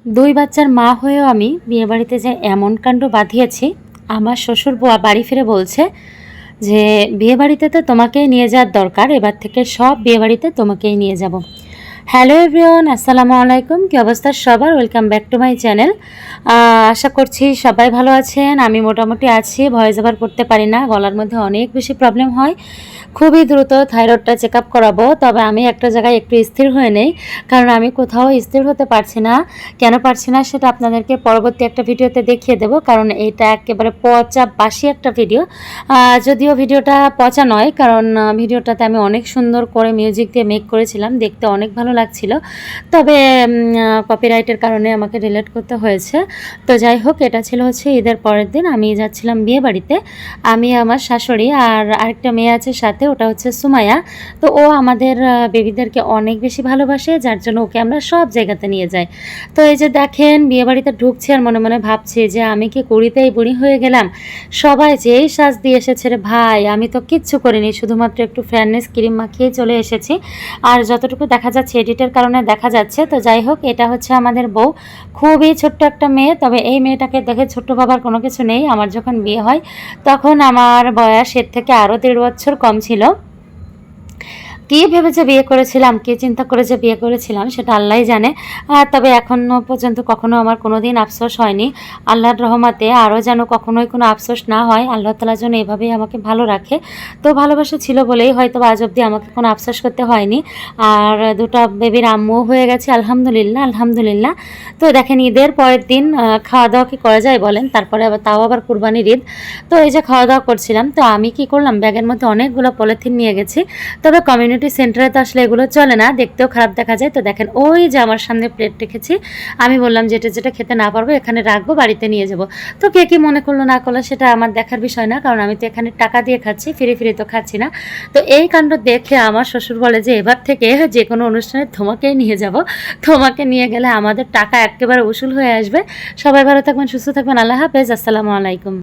দুই বাচ্চার মা হয়েও আমি বিয়েবাড়িতে যে এমন কাণ্ড বাঁধিয়েছি, আমার শ্বশুর বাড়ি ফিরে বলছে যে বিয়েবাড়িতে তো তোমাকেই নিয়ে যাওয়ার দরকার, এবার থেকে সব বিয়েবাড়িতে তোমাকেই নিয়ে যাব। হ্যালো এভরিওয়ান, আসসালামু আলাইকুম। কী অবস্থা সবার? Welcome back to my channel. আশা করছি সবাই ভালো আছেন। আমি মোটামুটি আছি, ভয়েস ওভার করতে পারি না, গলার মধ্যে অনেক বেশি প্রবলেম হয়। খুবই দ্রুত থাইরয়েডটা চেক আপ করাবো, তবে আমি একটা জায়গায় একটু স্থির হয়ে নেই, কারণ আমি কোথাও স্থির হতে পারছি না। কেন পারছি না সেটা আপনাদেরকে পরবর্তী একটা ভিডিওতে দেখিয়ে দেবো, কারণ এটা একেবারে পচা বাসি একটা ভিডিও। যদিও ভিডিওটা পচা নয়, কারণ ভিডিওটাতে আমি অনেক সুন্দর করে মিউজিক দিয়ে মেক করেছিলাম, দেখতে অনেক ভালো লাগছিল, তবে কপিরাইটের কারণে আমাকে ডিলিট করতে হয়েছে। তো যাই হোক, এটা ছিল হচ্ছে ঈদের পরের দিন, আমি যাচ্ছিলাম বিয়ে বাড়িতে। আমি, আমার শাশুড়ি আর আরেকটা মেয়ে আছে সাথে, ওটা হচ্ছে সুমাইয়া। তো ও আমাদের বেবিদেরকে অনেক বেশি ভালোবাসে, যার জন্য ওকে আমরা সব জায়গাতে নিয়ে যাই। তো এই যে দেখেন, বিয়ে বাড়িতে ঢুকছি আর মনে মনে ভাবছি যে আমি কি কুড়িতেই বুড়ি হয়ে গেলাম। সবাই যেই সাজ দিয়ে এসেছে রে ভাই, আমি তো কিচ্ছু করিনি, শুধুমাত্র একটু ফেয়ারনেস ক্রিম মাখিয়ে চলে এসেছি। আর যতটুকু দেখা যাচ্ছে এডিটের কারণে দেখা যাচ্ছে। তো যাই হোক, এটা হচ্ছে আমাদের বউ, খুবই ছোট্ট একটা মেয়ে। তবে এই মেয়েটাকে দেখে ছোট্ট বাবার কোনো কিছু নেই। আমার যখন বিয়ে হয় তখন আমার বয়স এর থেকে আরও 1.5 বছর কম ছিল। কী ভেবে যে বিয়ে করেছিলাম, কী চিন্তা করে যে বিয়ে করেছিলাম সেটা আল্লাহই জানে। তবে এখনও পর্যন্ত কখনো আমার কোনো দিন আফসোস হয়নি। আল্লাহর রহমতে আরও যেন কখনোই কোনো আফসোস না হয়। আল্লাহ তাআলা যেন এভাবেই আমাকে ভালো রাখে। তো ভালোবাসা ছিল বলেই হয়তো আজ অবধি আমাকে কোনো আফসোস করতে হয়নি। আর দুটো বেবির আম্মুও হয়ে গেছে, আলহামদুলিল্লাহ আলহামদুলিল্লাহ। তো দেখেন, ঈদের পরের দিন খাওয়া দাওয়া কি করা যায় বলেন, তারপরে তাও আবার কুরবানির ঈদ। তো এই যে খাওয়া দাওয়া করছিলাম, তো আমি কি করলাম, ব্যাগের মধ্যে অনেকগুলো পলিথিন নিয়ে গেছি। তবে কমিউনিটি সেন্টারে তো আসলে এগুলো চলে না, দেখতেও খারাপ দেখা যায়। তো দেখেন, ওই যে আমার সামনে প্লেট রেখেছি, আমি বললাম যেটা যেটা খেতে না পারবো এখানে রাখবো, বাড়িতে নিয়ে যাব। তো কে কি মনে করলো না করলো সেটা আমার দেখার বিষয় না, কারণ আমি তো এখানে টাকা দিয়ে খাচ্ছি, ফিরে ফিরে তো খাচ্ছি না। তো এই কাণ্ড দেখে আমার শ্বশুর বলে যে এবার থেকে যে কোনো অনুষ্ঠানে তোমাকেই নিয়ে যাব, তোমাকে নিয়ে গেলে আমাদের টাকা একেবারে উসুল হয়ে আসবে। সবাই ভালো থাকবেন, সুস্থ থাকবেন, আল্লাহ হাফেজ, আসসালামু আলাইকুম।